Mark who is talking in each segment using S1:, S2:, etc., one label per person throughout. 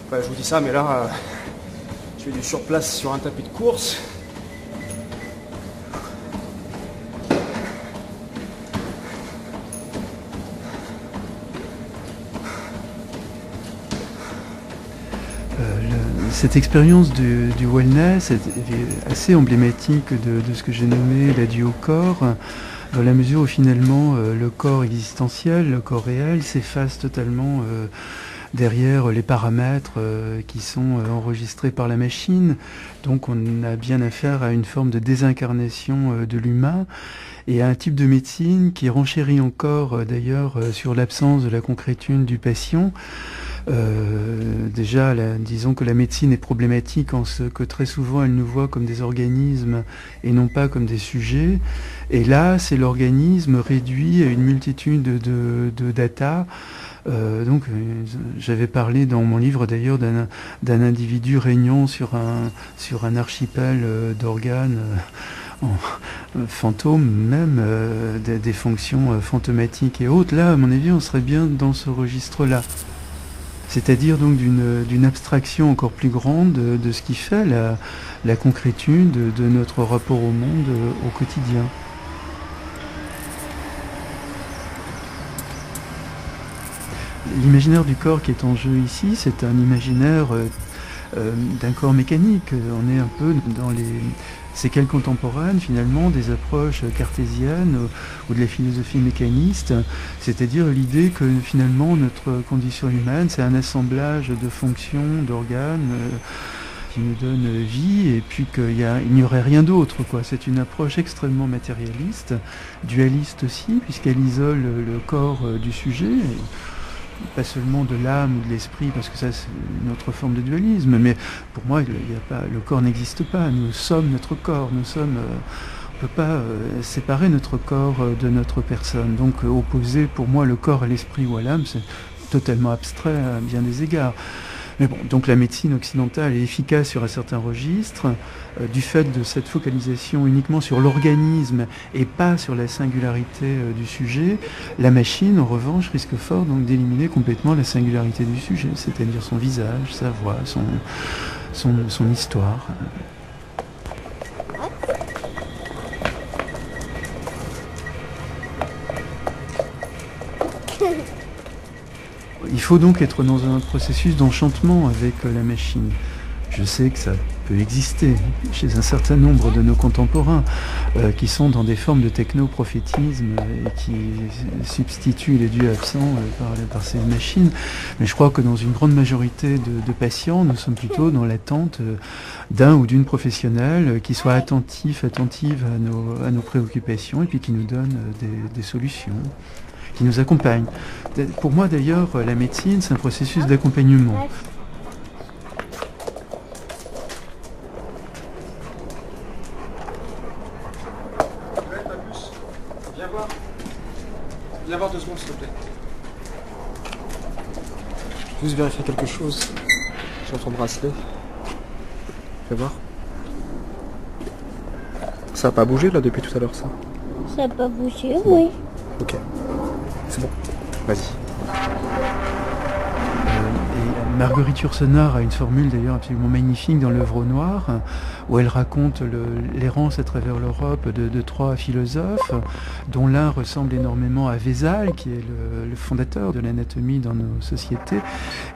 S1: Enfin, je vous dis ça, mais là, je fais du surplace sur un tapis de course.
S2: Cette expérience du wellness est assez emblématique de ce que j'ai nommé l'adieu au corps, dans la mesure où finalement le corps existentiel, le corps réel, s'efface totalement derrière les paramètres qui sont enregistrés par la machine. Donc on a bien affaire à une forme de désincarnation de l'humain et à un type de médecine qui renchérit encore d'ailleurs sur l'absence de la concrétude du patient. Déjà, disons que la médecine est problématique en ce que très souvent elle nous voit comme des organismes et non pas comme des sujets. Et là, c'est l'organisme réduit à une multitude de data. J'avais parlé dans mon livre d'ailleurs d'un individu régnant sur un archipel d'organes fantômes, même des fonctions fantomatiques et autres. Là, à mon avis, on serait bien dans ce registre-là. C'est-à-dire donc d'une abstraction encore plus grande de ce qui fait la concrétude de notre rapport au monde au quotidien. L'imaginaire du corps qui est en jeu ici, c'est un imaginaire d'un corps mécanique. On est un peu dans les séquelles contemporaines, finalement, des approches cartésiennes ou de la philosophie mécaniste, c'est-à-dire l'idée que, finalement, notre condition humaine, c'est un assemblage de fonctions, d'organes qui nous donnent vie, et puis qu'il n'y aurait rien d'autre, quoi. C'est une approche extrêmement matérialiste, dualiste aussi, puisqu'elle isole le corps du sujet, pas seulement de l'âme ou de l'esprit, parce que ça c'est une autre forme de dualisme, mais pour moi le corps n'existe pas, nous sommes notre corps, on ne peut pas séparer notre corps de notre personne, donc opposer pour moi le corps à l'esprit ou à l'âme, c'est totalement abstrait à bien des égards. Mais bon, donc la médecine occidentale est efficace sur un certain registre, du fait de cette focalisation uniquement sur l'organisme et pas sur la singularité du sujet. La machine, en revanche, risque fort donc d'éliminer complètement la singularité du sujet, c'est-à-dire son visage, sa voix, son histoire. Il faut donc être dans un processus d'enchantement avec la machine. Je sais que ça peut exister chez un certain nombre de nos contemporains qui sont dans des formes de techno-prophétisme et qui substituent les dieux absents par ces machines. Mais je crois que dans une grande majorité de patients, nous sommes plutôt dans l'attente d'un ou d'une professionnelle qui soit attentive à nos préoccupations et puis qui nous donne des solutions, qui nous accompagne. Pour moi d'ailleurs, la médecine, c'est un processus d'accompagnement.
S1: Viens voir 2 secondes s'il te plaît. Juste vérifier quelque chose sur ton bracelet. Fais voir. Ça n'a pas bougé là depuis tout à l'heure ça?
S3: Ça n'a pas bougé, oui.
S1: Ok. C'est bon. Vas-y.
S2: Et Marguerite Yourcenar a une formule d'ailleurs absolument magnifique dans l'œuvre au noir, où elle raconte l'errance à travers l'Europe de 3 philosophes, dont l'un ressemble énormément à Vézal, qui est le fondateur de l'anatomie dans nos sociétés,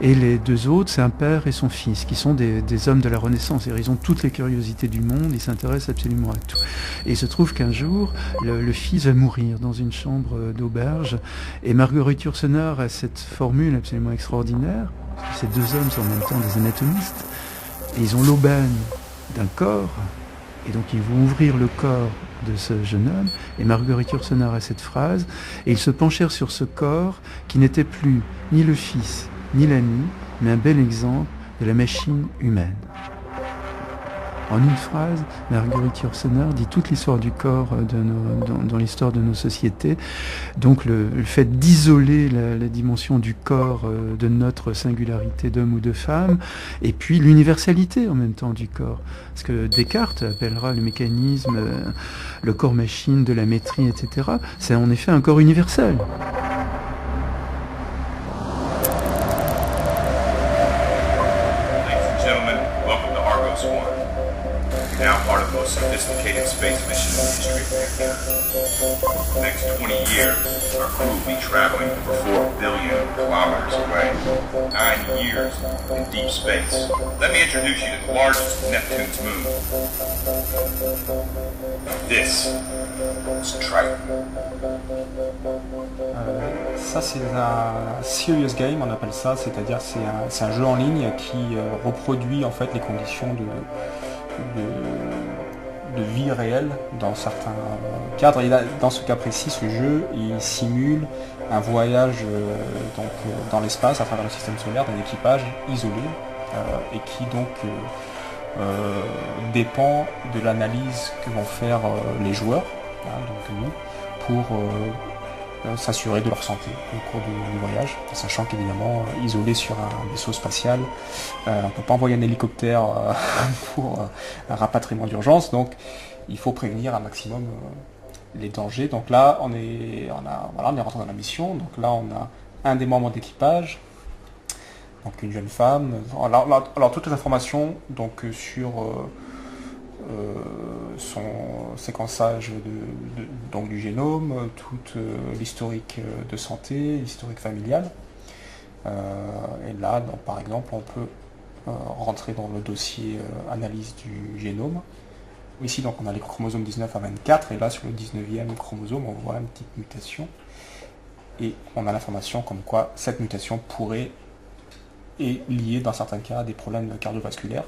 S2: et les 2 autres, c'est un père et son fils, qui sont des hommes de la Renaissance. Ils ont toutes les curiosités du monde, ils s'intéressent absolument à tout. Et il se trouve qu'un jour, le fils va mourir dans une chambre d'auberge, et Marguerite Yourcenar a cette formule absolument extraordinaire, parce que ces 2 hommes sont en même temps des anatomistes, et ils ont l'aubaine d'un corps, et donc ils vont ouvrir le corps de ce jeune homme, et Marguerite Yourcenar a cette phrase, et ils se penchèrent sur ce corps qui n'était plus ni le fils, ni l'ami, mais un bel exemple de la machine humaine. En une phrase, Marguerite Yourcenar dit toute l'histoire du corps dans l'histoire de nos sociétés. Donc le fait d'isoler la dimension du corps de notre singularité d'homme ou de femme, et puis l'universalité en même temps du corps. Parce que Descartes appellera le mécanisme, le corps-machine, de la maîtrise, etc. C'est en effet un corps universel.
S4: most sophisticated space mission in the history of mankind. For the next 20 years, our crew will be traveling over 4 billion kilometers away. 9 years in deep space. Let me introduce you to the largest of Neptune's moon. This is Triton.
S5: Ça c'est un serious game, on appelle ça, c'est-à-dire c'est un jeu en ligne qui reproduit en fait les conditions de vie réelle dans certains cadres. Et là, dans ce cas précis, ce jeu il simule un voyage dans l'espace à travers le système solaire d'un équipage isolé et qui donc dépend de l'analyse que vont faire les joueurs, donc nous, pour s'assurer de leur santé au cours du voyage, sachant qu'évidemment, isolé sur un vaisseau spatial, on ne peut pas envoyer un hélicoptère pour un rapatriement d'urgence, donc il faut prévenir un maximum les dangers. Donc là, on est rentré dans la mission, donc là on a un des membres d'équipage, donc une jeune femme. Alors toutes les informations donc sur son séquençage donc du génome, toute l'historique de santé, l'historique familial. Et là, donc, par exemple, on peut rentrer dans le dossier analyse du génome. Ici, donc, on a les chromosomes 19 à 24, et là, sur le 19e chromosome, on voit une petite mutation. Et on a l'information comme quoi cette mutation est liée, dans certains cas, à des problèmes cardiovasculaires.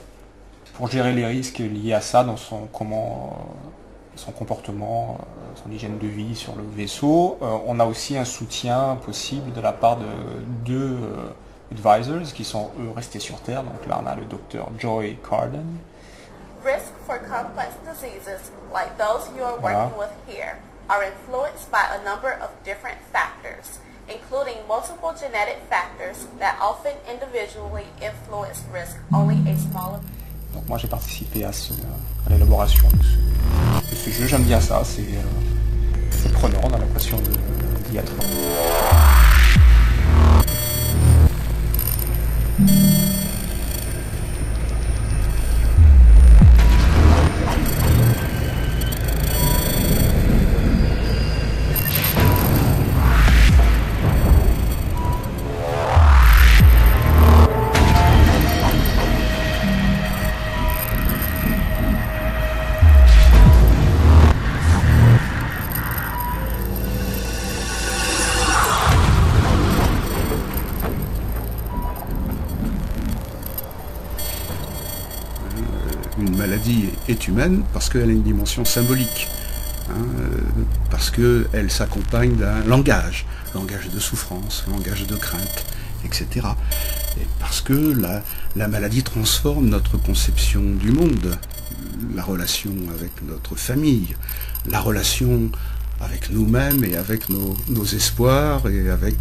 S5: Pour gérer les risques liés à ça dans son comportement, son hygiène de vie sur le vaisseau. On a aussi un soutien possible de la part de deux advisors qui sont eux restés sur Terre. Donc là on a le docteur Joy Carden.
S6: Risk for complex diseases like those you are working with here are influenced by a number of different factors, including multiple genetic factors that often individually influence risk only a smaller.
S5: Donc moi j'ai participé à l'élaboration de ce jeu, j'aime bien ça, c'est prenant, on a l'impression d'y être.
S7: Une maladie est humaine parce qu'elle a une dimension symbolique, parce qu'elle s'accompagne d'un langage de souffrance, langage de crainte, etc. Et parce que la maladie transforme notre conception du monde, la relation avec notre famille, la relation avec nous-mêmes et avec nos espoirs et avec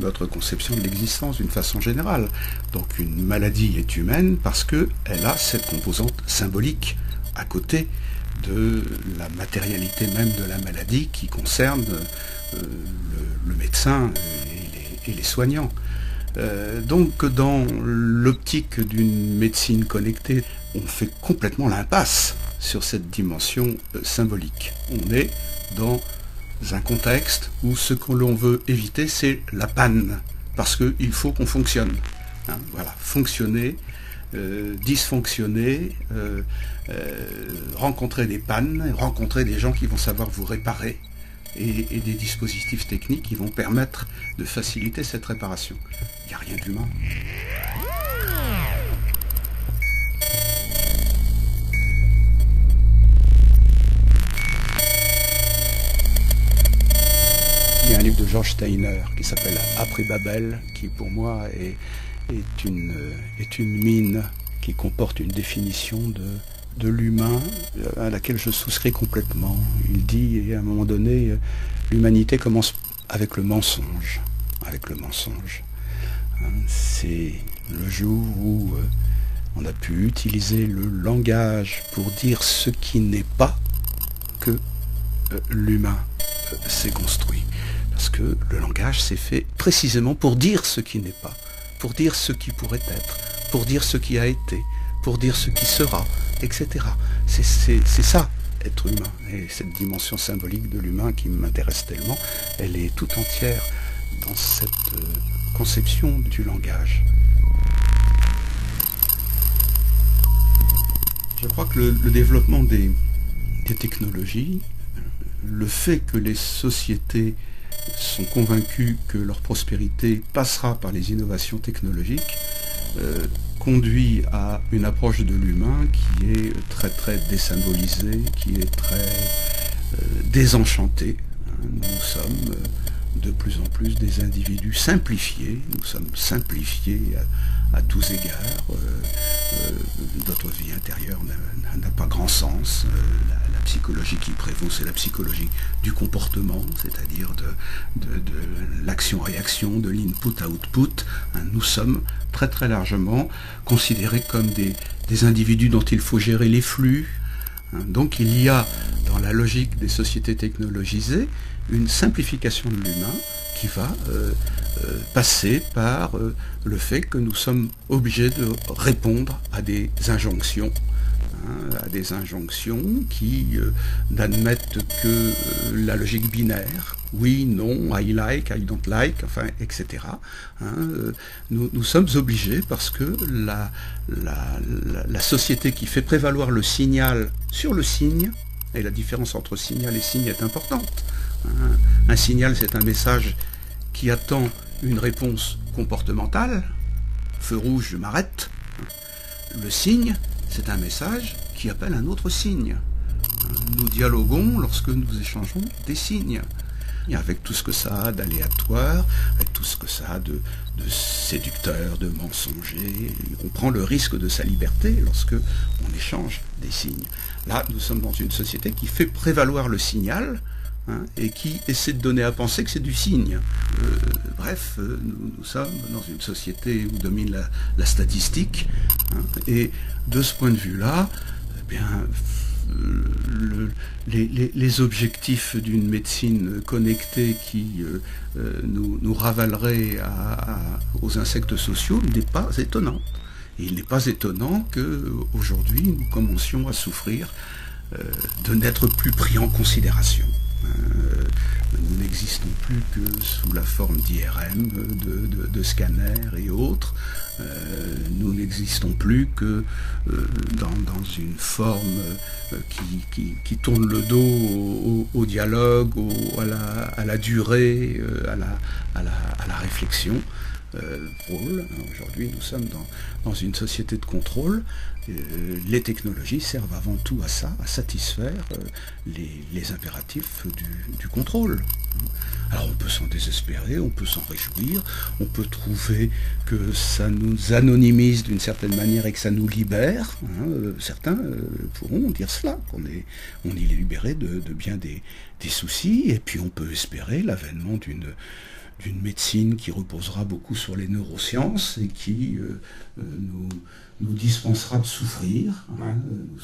S7: notre conception de l'existence d'une façon générale. Donc une maladie est humaine parce qu'elle a cette composante symbolique à côté de la matérialité même de la maladie qui concerne le médecin et les soignants. Donc dans l'optique d'une médecine connectée, on fait complètement l'impasse sur cette dimension symbolique. On est dans un contexte où ce que l'on veut éviter, c'est la panne, parce qu'il faut qu'on fonctionne. Voilà, fonctionner, dysfonctionner, rencontrer des pannes, rencontrer des gens qui vont savoir vous réparer, et des dispositifs techniques qui vont permettre de faciliter cette réparation. Il n'y a rien d'humain. Il y a un livre de George Steiner qui s'appelle Après Babel, qui pour moi est une mine qui comporte une définition de l'humain à laquelle je souscris complètement. Il dit, et à un moment donné, l'humanité commence avec le mensonge. Avec le mensonge. C'est le jour où on a pu utiliser le langage pour dire ce qui n'est pas que l'humain s'est construit. Parce que le langage s'est fait précisément pour dire ce qui n'est pas, pour dire ce qui pourrait être, pour dire ce qui a été, pour dire ce qui sera, etc. C'est ça, être humain. Et cette dimension symbolique de l'humain qui m'intéresse tellement, elle est tout entière dans cette conception du langage. Je crois que le développement des technologies, le fait que les sociétés sont convaincus que leur prospérité passera par les innovations technologiques, conduit à une approche de l'humain qui est très très désymbolisée, qui est très désenchantée. Nous sommes de plus en plus des individus simplifiés, nous sommes simplifiés à tous égards, notre vie intérieure n'a pas grand sens, la psychologie qui prévaut c'est la psychologie du comportement, c'est-à-dire de l'action-réaction, de l'input-output. Nous sommes très très largement considérés comme des individus dont il faut gérer les flux. Donc il y a dans la logique des sociétés technologisées une simplification de l'humain qui va passer par le fait que nous sommes obligés de répondre à des injonctions, qui n'admettent que la logique binaire, oui, non, I like, I don't like, enfin, etc. Nous sommes obligés parce que la société qui fait prévaloir le signal sur le signe, et la différence entre signal et signe est importante. Un signal, c'est un message qui attend une réponse comportementale. Feu rouge, je m'arrête. Le signe, c'est un message qui appelle un autre signe. Nous dialoguons lorsque nous échangeons des signes. Et avec tout ce que ça a d'aléatoire, avec tout ce que ça a de séducteur, de mensonger, on prend le risque de sa liberté lorsque on échange des signes. Là, nous sommes dans une société qui fait prévaloir le signal, et qui essaie de donner à penser que c'est du signe. Nous sommes dans une société où domine la statistique, et de ce point de vue-là, les objectifs d'une médecine connectée qui nous ravalerait aux insectes sociaux n'est pas étonnant. Et il n'est pas étonnant qu'aujourd'hui nous commencions à souffrir de n'être plus pris en considération. Nous n'existons plus que sous la forme d'IRM, de scanners et autres. Nous n'existons plus que dans une forme qui tourne le dos au dialogue, à la durée, à la réflexion. Aujourd'hui, nous sommes dans une société de contrôle. Les technologies servent avant tout à ça, à satisfaire les impératifs du contrôle. Alors on peut s'en désespérer, on peut s'en réjouir, on peut trouver que ça nous anonymise d'une certaine manière et que ça nous libère. Certains pourront dire cela, qu'on est libéré de bien des soucis, et puis on peut espérer l'avènement d'une médecine qui reposera beaucoup sur les neurosciences et qui nous dispensera de souffrir. Nous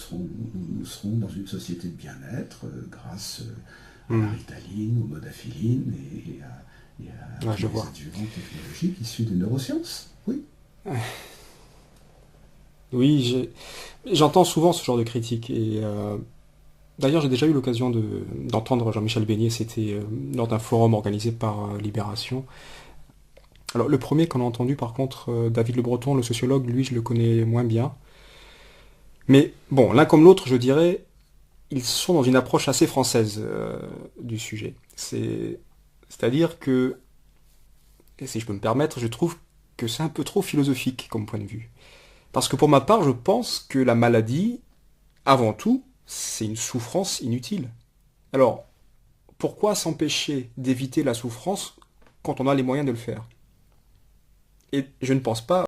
S7: serons dans une société de bien-être grâce à la Ritaline, au Modafinil et à les adjuvants technologiques issus des neurosciences. Oui.
S1: Oui, j'entends souvent ce genre de critiques et d'ailleurs j'ai déjà eu l'occasion d'entendre Jean-Michel Beignet, c'était lors d'un forum organisé par Libération. Alors le premier qu'on a entendu par contre, David Le Breton, le sociologue, lui je le connais moins bien. Mais bon, l'un comme l'autre je dirais, ils sont dans une approche assez française du sujet. C'est-à-dire que, et si je peux me permettre, je trouve que c'est un peu trop philosophique comme point de vue. Parce que pour ma part, je pense que la maladie, avant tout, c'est une souffrance inutile. Alors, pourquoi s'empêcher d'éviter la souffrance quand on a les moyens de le faire ? Et je ne pense pas